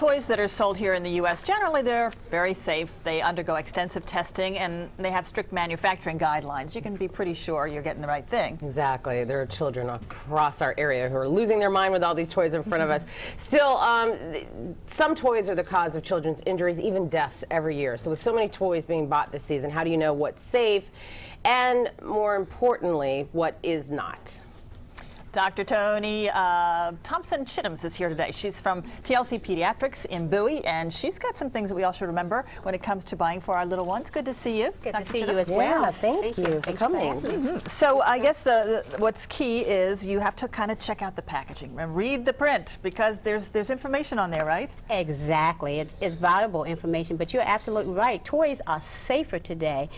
toys that are sold here in the U.S., generally they're very safe. They undergo extensive testing, and they have strict manufacturing guidelines. You can be pretty sure you're getting the right thing. Exactly. There are children across our area who are losing their mind with all these toys in front of us. Still, some toys are the cause of children's injuries, even deaths every year. So with so many toys being bought this season, how do you know what's safe and, more importantly, what is not? Dr. Toni Thompson-Chittams is here today. She's from TLC Pediatrics in Bowie, and she's got some things that we all should remember when it comes to buying for our little ones. Good to see you. Good to see you as well. Yeah, thank you for coming. So I guess what's key is you have to kind of check out the packaging and read the print, because there's information on there, right? Exactly. It's valuable information, but you're absolutely right. Toys are safer today,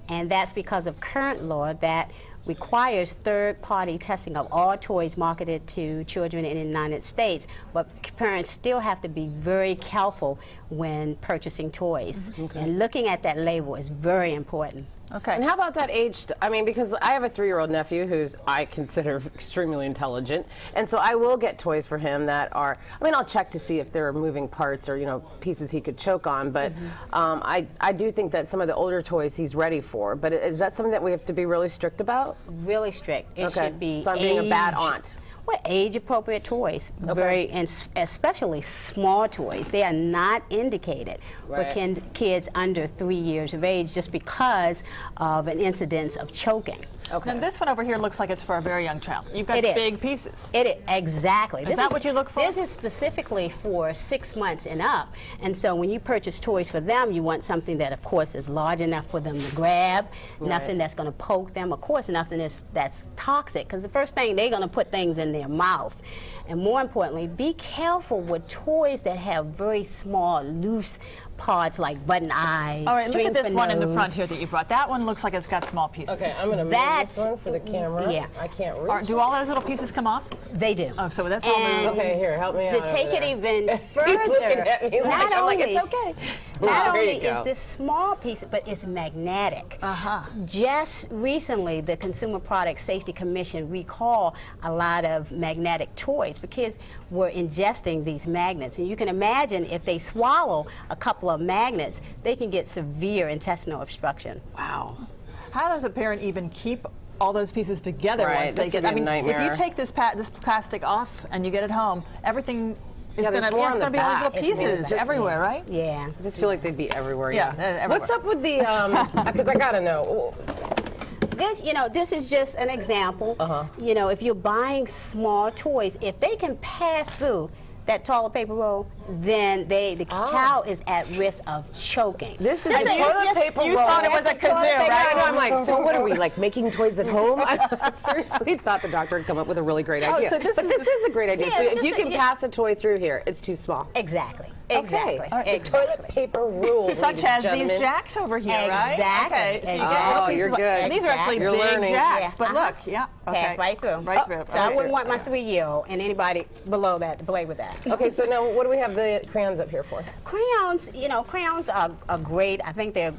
and that's because of current law that requires third-party testing of all toys marketed to children in the United States, but parents still have to be very careful when purchasing toys. And looking at that label is very important. Okay. And how about that age? I mean, because I have a 3-year-old nephew who's I consider extremely intelligent, and so I will get toys for him that are, I mean, I'll check to see if there are moving parts or, you know, pieces he could choke on, but I do think that some of the older toys he's ready for. But is that something that we have to be really strict about? Really strict. It should be so I'm being a bad aunt. Well, age-appropriate toys, and especially small toys. They are not indicated for kids under 3 years of age just because of an incidence of choking. And this one over here looks like it's for a very young child. You've got big pieces. It is, exactly. Is that what you look for? This is specifically for 6 months and up. And so when you purchase toys for them, you want something that, of course, is large enough for them to grab, nothing that's going to poke them, of course, nothing that's toxic, because the first thing, they're going to put things in their mouth. And more importantly, be careful with toys that have very small, loose parts like button eyes. All right, look at this one in the front here that you brought. That one looks like it's got small pieces. Okay, I'm going to move this one for the camera. Yeah. I can't reach. Do all those little pieces come off? They do. Oh, so that's all. Okay, here, help me out. To take it even further, He's looking at me like, I'm like, it's okay. Not only is this small piece, but it's magnetic. Just recently, the Consumer Product Safety Commission recalled a lot of magnetic toys because we're ingesting these magnets. And you can imagine if they swallow a couple of magnets, they can get severe intestinal obstruction. Wow. How does a parent even keep all those pieces together once they get? I mean, if you take this plastic off and you get it home, everything is going to be all these little pieces everywhere, right? Yeah. I just feel like they'd be everywhere. Everywhere. What's up with the, because I got to know. This is just an example. You know, if you're buying small toys, if they can pass through that toilet paper roll, then the child is at risk of choking. This is a toilet paper roll. You thought it was a kazoo, right? I'm like, so what are we, like, making toys at home? I seriously thought the doctor had come up with a really great idea. But this is a great idea. So if you can pass a toy through here, it's too small. Exactly. Okay. The toilet paper rules. Such as these jacks over here, right? Exactly. Okay. So you get little pieces. You're good. And these are actually big jacks. But look, pass right through. Right through. So I wouldn't want my 3-year-old and anybody below that to play with that. Okay, so now what do we have the crayons up here for? Crayons, crayons are great. I think they're,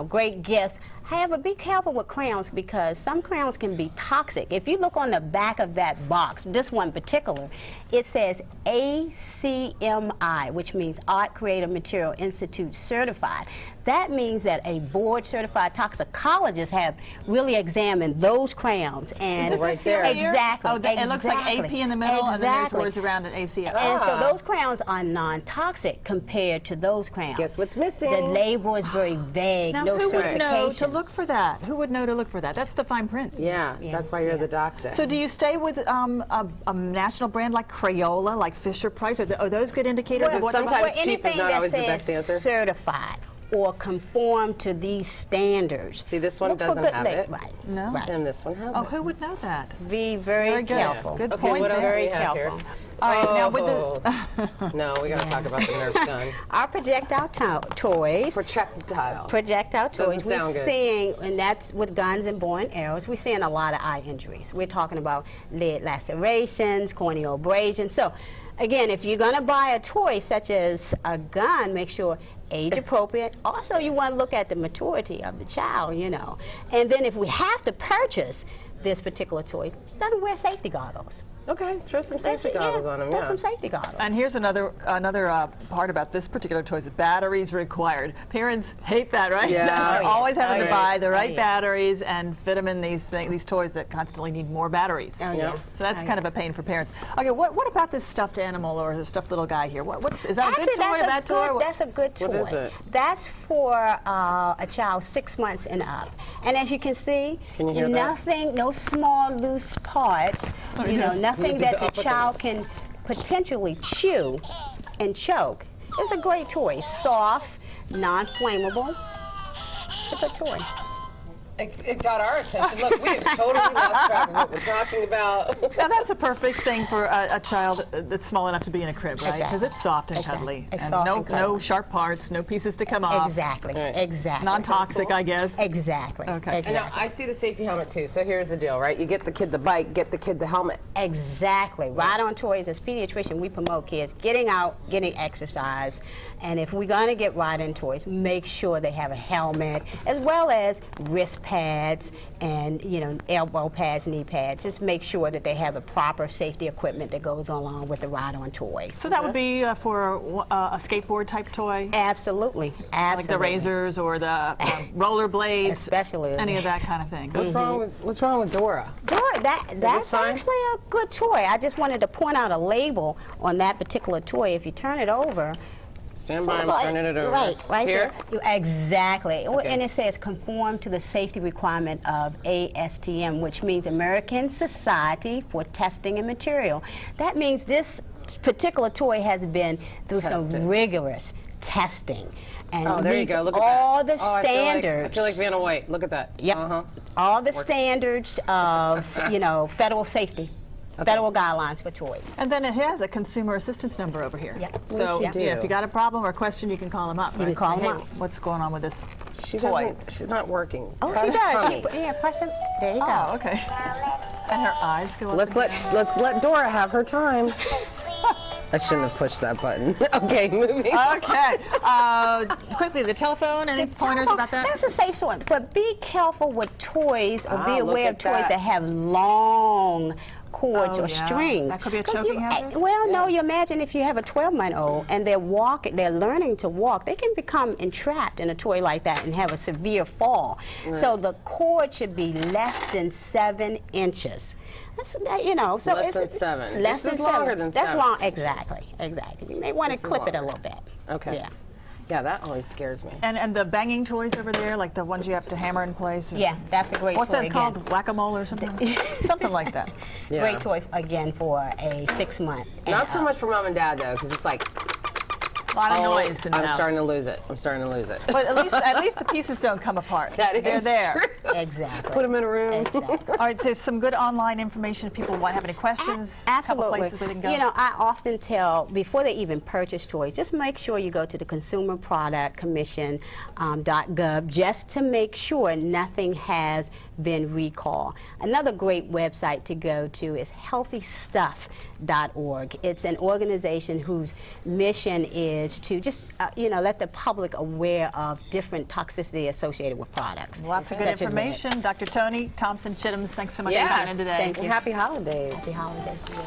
great gifts. However, be careful with crayons because some crayons can be toxic. If you look on the back of that box, this one in particular, it says ACMI, which means Art Creative Material Institute Certified. That means that a board-certified toxicologist have really examined those crayons. And right there. Exactly. Oh, it looks like AP in the middle, and then there's words around it, ACMI. And so those crayons are non-toxic compared to those crayons. Guess what's missing? The label is very vague. Now, no who would know to look for that? Who would know to look for that? That's the fine print. Yeah, that's why you're the doctor. So do you stay with a national brand like Crayola, like Fisher-Price? Are those good indicators of what sometimes cheap is not always the best answer. Certified or conform to these standards. See, this one doesn't have it. Right. No. Right. And this one has it. Oh, who would know that? Be very careful. Good okay, point. What else very do we have careful. Here? All right, now with the... No, we got to talk about the Nerf gun. Our projectile toys. Projectile. Projectile toys. We're seeing, and that's with guns and bow and arrows, we're seeing a lot of eye injuries. We're talking about lead lacerations, corneal abrasions. So, again, if you're going to buy a toy such as a gun, make sure age appropriate. Also, you want to look at the maturity of the child, And then if we have to purchase this particular toy, let them wear safety goggles. Okay, throw some safety goggles on them, Throw yeah. some safety goggles. And here's another part about this particular toy: is batteries required. Parents hate that, right? Yeah. They're always having to buy the right yeah. batteries and fit them in these toys that constantly need more batteries. Oh, yeah. So that's kind of a pain for parents. Okay, what about this stuffed animal or the stuffed little guy here? Is that a good toy, a bad toy? That's a good toy. What is it? That's for a child 6 months and up. And as you can see, Can you hear nothing, no small loose parts, you know, nothing that the child can potentially chew and choke. It's a great toy. Soft, non-flammable. It's a good toy. It got our attention. Look, we have totally lost track of what we're talking about. Now that's a perfect thing for a child that's small enough to be in a crib, right? Because Exactly. it's soft and Exactly. cuddly. It's And soft no and cuddly. sharp parts, no pieces to come off. Exactly. Right. Exactly. Non-toxic, I guess. Exactly. Okay. And now, I see the safety helmet too, so here's the deal, right? You get the kid the bike, get the kid the helmet. Exactly. Ride-on toys, as pediatrician, we promote kids getting out, getting exercise, and if we're going to get ride-on toys, make sure they have a helmet, as well as wrist pads and, you know, elbow pads, knee pads. Just make sure that they have the proper safety equipment that goes along with the ride-on toy. So that would be for a skateboard type toy? Absolutely. Absolutely. Like the razors or the roller blades? Especially. Any of that kind of thing? What's wrong with Dora? Dora, that's fine? actually a good toy. I just wanted to point out a label on that particular toy. If you turn it over, Stand by, I'm turning it over. Right Here? there. Exactly. Okay. And it says conform to the safety requirement of ASTM, which means American Society for Testing and Material. That means this particular toy has been through some rigorous testing. And there you go. Look at all that. the standards. I feel like Vanna White. Look at that. Yep. All the standards of, you know, federal safety. Federal guidelines for toys. And then it has a consumer assistance number over here. Yep. So Yep. yeah, if you got a problem or a question, you can call them up. You can call them Hey, up. what's going on with this She's toy? She's not working. Oh, Press she does. tummy. Yeah, press it. There you go. Oh, okay. And her eyes go up. Let's let Dora have her time. I shouldn't have pushed that button. Okay, moving. Okay. Quickly, the telephone. Any pointers about that? That's a safe one. But be careful with toys, or be look aware at of toys that. that have long cords or yeah. strings. That could be a 'Cause choking hazard? Well, no, you imagine if you have a 12-month-old and they're learning to walk, they can become entrapped in a toy like that and have a severe fall. Right. So the cord should be less than 7 inches. That's, you know, so Less it's than 7. Less This than is longer 7. than That's 7. long. Exactly. You may want to This is clip it a longer. little bit. Okay. Yeah. Yeah, that always scares me. And the banging toys over there, like the ones you have to hammer in place? Or Yeah, that's a great what's toy that again. called? Whack-a-mole or something? Something like that. Yeah. Great toy again for a 6-month. Not so much for mom and dad though, because it's like A lot of noise in the I'm house. starting to lose it. I'm starting to lose it. But at least the pieces don't come apart. That is They're there. true. Exactly. Put them in a room. Exactly. All right, so some good online information if people want have any questions. Couple Absolutely. places they can go. You know, I often tell, before they even purchase toys, just make sure you go to the Consumer Product Commission .gov just to make sure nothing has been recalled. Another great website to go to is healthystuff.org. It's an organization whose mission is to just, you know, let the public aware of different toxicity associated with products. Lots of good such as lead. information. Dr. Toni Thompson-Chittams, thanks so much for Yeah, coming in today. thank you. Happy holidays. Happy holidays to you.